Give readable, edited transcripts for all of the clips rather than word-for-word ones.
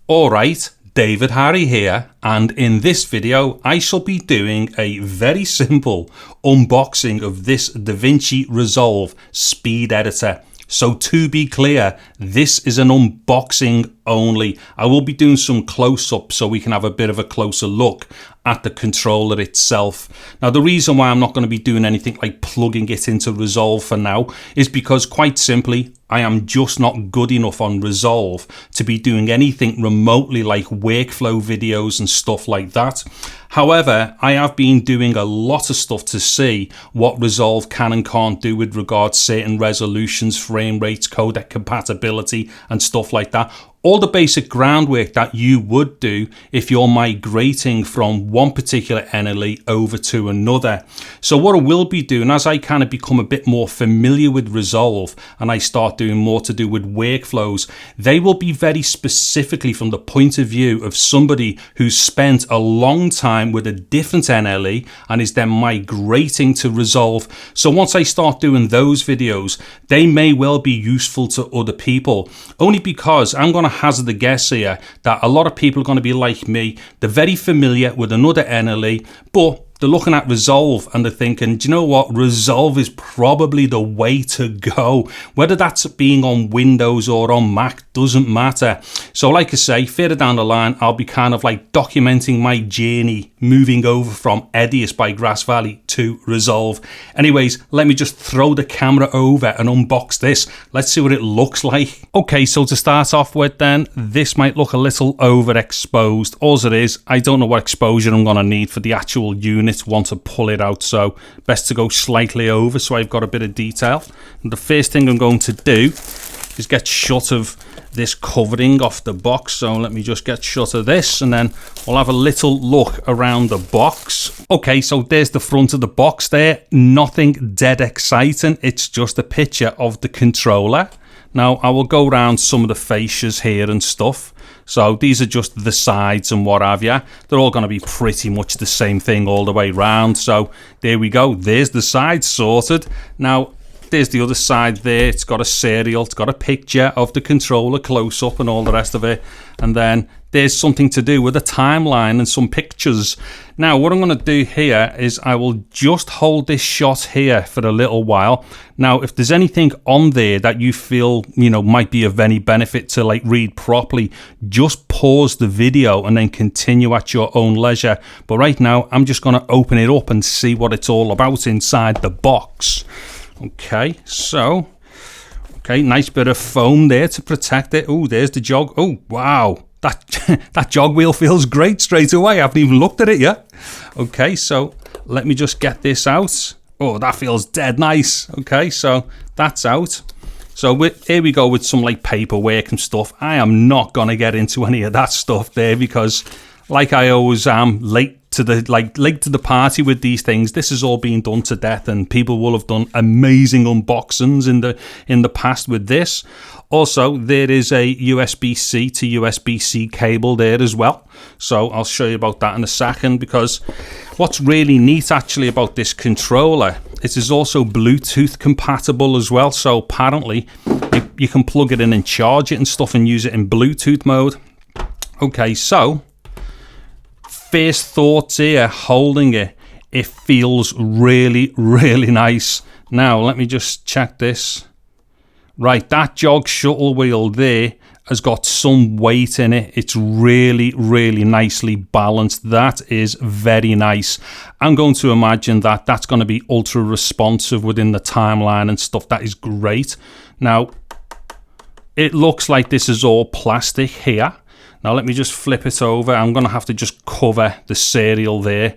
Alright, David Harry here, and in this video I shall be doing a very simple unboxing of this DaVinci Resolve speed editor. So to be clear, this is an unboxing only. I will be doing some close-ups so we can have a bit of a closer look at the controller itself. Now the reason why I'm not going to be doing anything like plugging it into Resolve for now is because quite simply I am just not good enough on Resolve to be doing anything remotely like workflow videos and stuff like that. However, I have been doing a lot of stuff to see what Resolve can and can't do with regards to certain resolutions, frame rates, codec compatibility and stuff like that. All the basic groundwork that you would do if you're migrating from one particular NLE over to another. So what I will be doing as I kind of become a bit more familiar with Resolve and I start doing more to do with workflows, they will be very specifically from the point of view of somebody who's spent a long time with a different NLE and is then migrating to Resolve. So once I start doing those videos, they may well be useful to other people, only because I'm going to hazard a guess here that a lot of people are going to be like me. They're very familiar with another NLE, but they're looking at Resolve and they're thinking, do you know what? Resolve is probably the way to go. Whether that's being on Windows or on Mac doesn't matter. So like I say, further down the line, I'll be kind of like documenting my journey moving over from Edius by Grass Valley to Resolve. Anyways, let me just throw the camera over and unbox this. Let's see what it looks like. Okay, so to start off with then, this might look a little overexposed. All it is, I don't know what exposure I'm going to need for the actual unit want to pull it out, so best to go slightly over so I've got a bit of detail. And the first thing I'm going to do is get shut of this covering off the box. So let me just get shut of this and then we'll have a little look around the box. Okay, so there's the front of the box there. Nothing dead exciting, it's just a picture of the controller. Now I will go around some of the fascias here and stuff. So these are just the sides and what have you. They're all going to be pretty much the same thing all the way round. So there we go. There's the side sorted. Now there's the other side there. It's got a serial. It's got a picture of the controller close up and all the rest of it. And then there's something to do with a timeline and some pictures. Now what I'm going to do here is I will just hold this shot here for a little while. Now if there's anything on there that you feel, you know, might be of any benefit to like read properly, just pause the video and then continue at your own leisure. But right now I'm just going to open it up and see what it's all about inside the box. Okay, so okay, nice bit of foam there to protect it. Oh, there's the jog. Oh wow, that jog wheel feels great straight away. I haven't even looked at it yet. Okay, so let me just get this out. Oh, that feels dead nice. Okay, so that's out. So here we go with some like paperwork and stuff. I am not gonna get into any of that stuff there because, like I always am, late to the party with these things. This is all being done to death, and people will have done amazing unboxings in the past with this. Also, there is a USB-C to USB-C cable there as well. So I'll show you about that in a second, because what's really neat actually about this controller, it is also Bluetooth compatible as well. So apparently you can plug it in and charge it and stuff and use it in Bluetooth mode. Okay, so first thoughts here, holding it, it feels really, really nice. Now let me just check this. Right, that jog shuttle wheel there has got some weight in it. It's really, really nicely balanced. That is very nice. I'm going to imagine that that's going to be ultra responsive within the timeline and stuff. That is great. Now it looks like this is all plastic here. Now let me just flip it over. I'm going to have to just cover the serial there.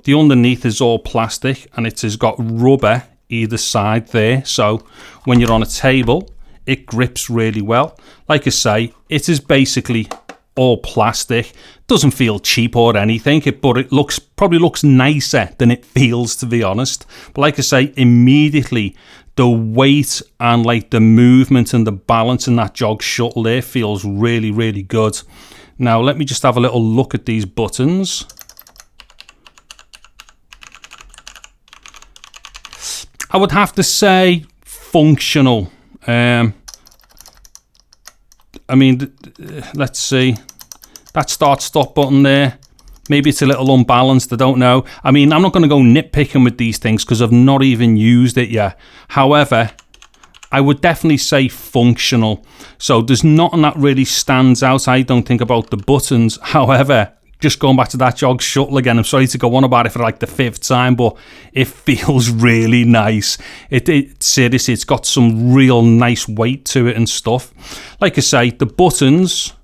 The underneath is all plastic and it has got rubber either side there. So when you're on a table, it grips really well. Like I say, it is basically all plastic. Doesn't feel cheap or anything, but it probably looks nicer than it feels, to be honest. But like I say, immediately the weight and like the movement and the balance in that jog shuttle there feels really, really good. Now let me just have a little look at these buttons. I would have to say functional. I mean, let's see. that start-stop button there, maybe it's a little unbalanced, I don't know. I mean, I'm not going to go nitpicking with these things because I've not even used it yet. However, I would definitely say functional. So there's nothing that really stands out, I don't think, about the buttons. However, just going back to that jog shuttle again, I'm sorry to go on about it for like the 5th time, but it feels really nice. Seriously, it's got some real nice weight to it and stuff. Like I say, the buttons,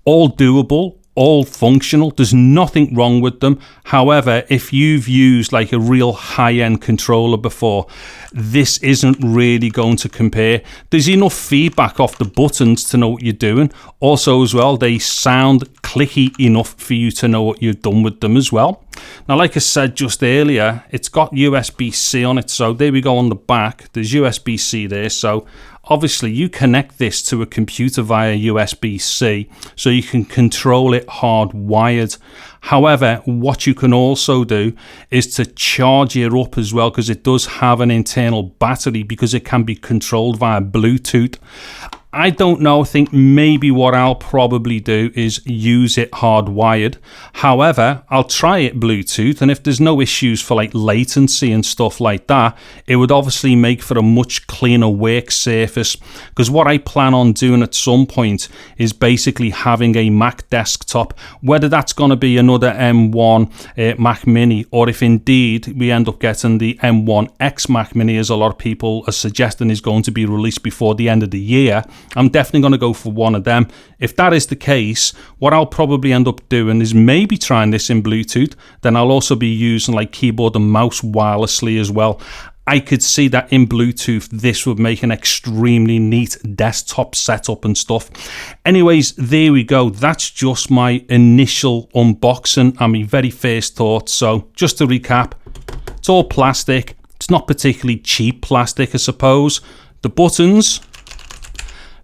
all doable, all functional. There's nothing wrong with them. However, if you've used like a real high-end controller before, this isn't really going to compare. There's enough feedback off the buttons to know what you're doing. Also as well, they sound clicky enough for you to know what you've done with them as well. Now, like I said just earlier, it's got USB-C on it. So there we go on the back. There's USB-C there. So obviously you connect this to a computer via USB-C, so you can control it hardwired. However, what you can also do is to charge it up as well, because it does have an internal battery, because it can be controlled via Bluetooth. I don't know, I think maybe what I'll probably do is use it hardwired. However, I'll try it Bluetooth, and if there's no issues for like latency and stuff like that, it would obviously make for a much cleaner work surface. Because what I plan on doing at some point is basically having a Mac desktop, whether that's going to be another M1 Mac Mini, or if indeed we end up getting the M1X Mac Mini, as a lot of people are suggesting is going to be released before the end of the year. I'm definitely going to go for one of them. If that is the case, what I'll probably end up doing is maybe trying this in Bluetooth. Then I'll also be using like keyboard and mouse wirelessly as well. I could see that in Bluetooth, this would make an extremely neat desktop setup and stuff. Anyways, there we go. That's just my initial unboxing and my very first thoughts. So just to recap, it's all plastic. It's not particularly cheap plastic, I suppose. The buttons,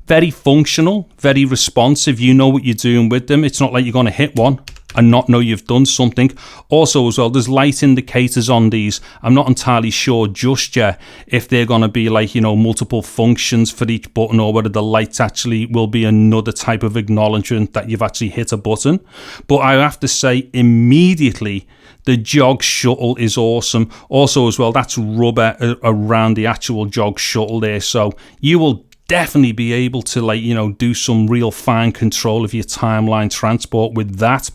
very functional, very responsive. You know what you're doing with them. It's not like you're going to hit one and not know you've done something. Also as well, there's light indicators on these. I'm not entirely sure just yet if they're going to be like, you know, multiple functions for each button, or whether the lights actually will be another type of acknowledgement that you've actually hit a button. But I have to say, immediately, the jog shuttle is awesome. Also as well, that's rubber around the actual jog shuttle there. So you will definitely be able to, like, you know, do some real fine control of your timeline transport with that.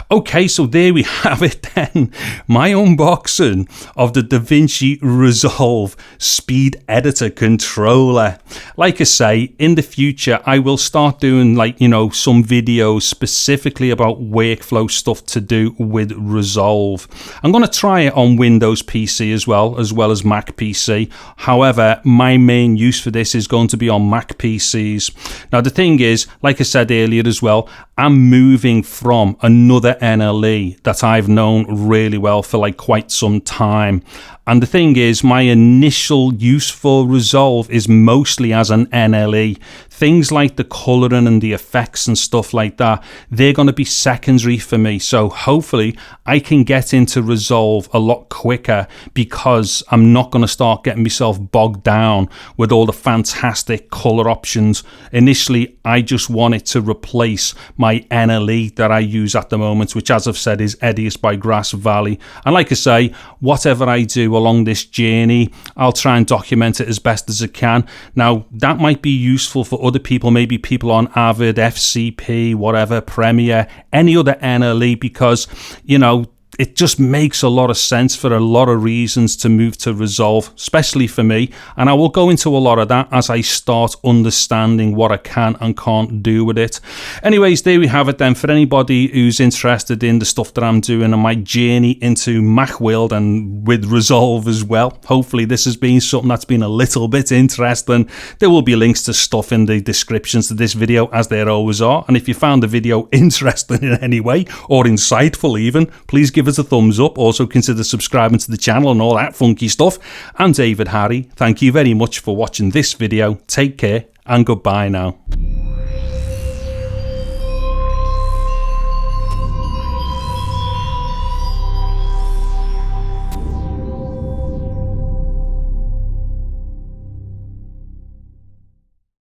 Okay, so there we have it then. My unboxing of the DaVinci Resolve Speed Editor controller. Like I say, in the future, I will start doing, like, you know, some videos specifically about workflow stuff to do with Resolve. I'm going to try it on Windows PC as well as Mac PC. However, my main use for this is going to be on Mac PCs. Now the thing is, like I said earlier as well, I'm moving from another NLE that I've known really well for like quite some time. And the thing is, my initial use for Resolve is mostly as an NLE. Things like the colouring and the effects and stuff like that, they're going to be secondary for me. So hopefully I can get into Resolve a lot quicker, because I'm not going to start getting myself bogged down with all the fantastic colour options. Initially, I just want it to replace my NLE that I use at the moment, which, as I've said, is Edius by Grass Valley. And like I say, whatever I do along this journey, I'll try and document it as best as I can. Now, that might be useful for other people, maybe people on Avid, FCP, whatever, Premiere, any other NLE, because, you know, it just makes a lot of sense for a lot of reasons to move to Resolve, especially for me. And I will go into a lot of that as I start understanding what I can and can't do with it. Anyways, there we have it then. For anybody who's interested in the stuff that I'm doing and my journey into Macworld and with Resolve as well, hopefully this has been something that's been a little bit interesting. There will be links to stuff in the descriptions to this video, as there always are. And if you found the video interesting in any way, or insightful even, please give us a thumbs up. Also consider subscribing to the channel and all that funky stuff. I'm David Harry. Thank you very much for watching this video. Take care and goodbye now.